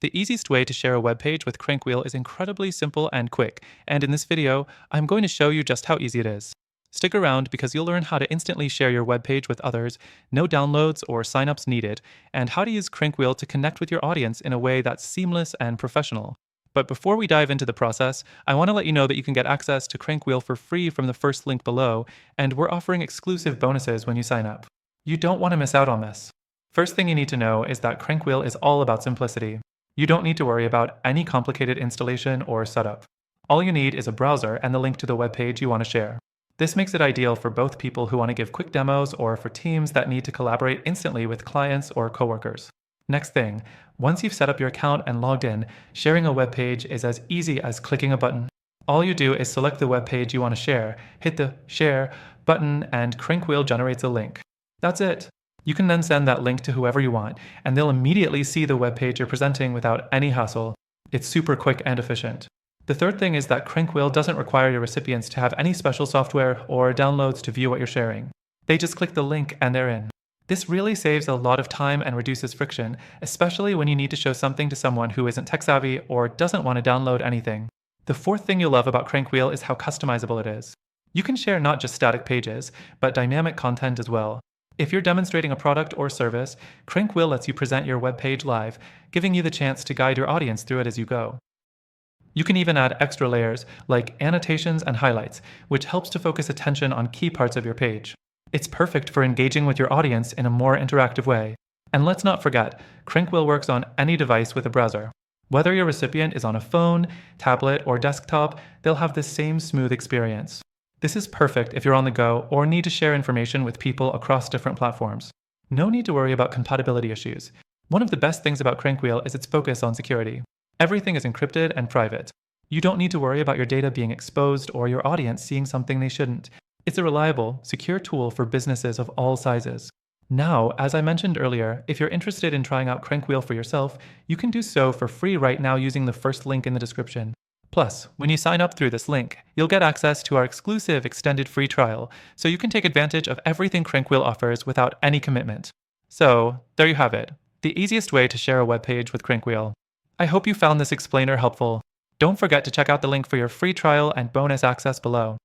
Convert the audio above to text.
The easiest way to share a web page with CrankWheel is incredibly simple and quick, and in this video, I'm going to show you just how easy it is. Stick around because you'll learn how to instantly share your web page with others, no downloads or signups needed, and how to use CrankWheel to connect with your audience in a way that's seamless and professional. But before we dive into the process, I want to let you know that you can get access to CrankWheel for free from the first link below, and we're offering exclusive bonuses when you sign up. You don't want to miss out on this. First thing you need to know is that CrankWheel is all about simplicity. You don't need to worry about any complicated installation or setup. All you need is a browser and the link to the web page you want to share. This makes it ideal for both people who want to give quick demos or for teams that need to collaborate instantly with clients or coworkers. Next thing, once you've set up your account and logged in, sharing a web page is as easy as clicking a button. All you do is select the web page you want to share, hit the Share button, and CrankWheel generates a link. That's it. You can then send that link to whoever you want, and they'll immediately see the web page you're presenting without any hassle. It's super quick and efficient. The third thing is that CrankWheel doesn't require your recipients to have any special software or downloads to view what you're sharing. They just click the link and they're in. This really saves a lot of time and reduces friction, especially when you need to show something to someone who isn't tech-savvy or doesn't want to download anything. The fourth thing you'll love about CrankWheel is how customizable it is. You can share not just static pages, but dynamic content as well. If you're demonstrating a product or service, CrankWheel lets you present your web page live, giving you the chance to guide your audience through it as you go. You can even add extra layers, like annotations and highlights, which helps to focus attention on key parts of your page. It's perfect for engaging with your audience in a more interactive way. And let's not forget, CrankWheel works on any device with a browser. Whether your recipient is on a phone, tablet, or desktop, they'll have the same smooth experience. This is perfect if you're on the go or need to share information with people across different platforms. No need to worry about compatibility issues. One of the best things about CrankWheel is its focus on security. Everything is encrypted and private. You don't need to worry about your data being exposed or your audience seeing something they shouldn't. It's a reliable, secure tool for businesses of all sizes. Now, as I mentioned earlier, if you're interested in trying out CrankWheel for yourself, you can do so for free right now using the first link in the description. Plus, when you sign up through this link, you'll get access to our exclusive extended free trial, so you can take advantage of everything CrankWheel offers without any commitment. So, there you have it, the easiest way to share a web page with CrankWheel. I hope you found this explainer helpful. Don't forget to check out the link for your free trial and bonus access below.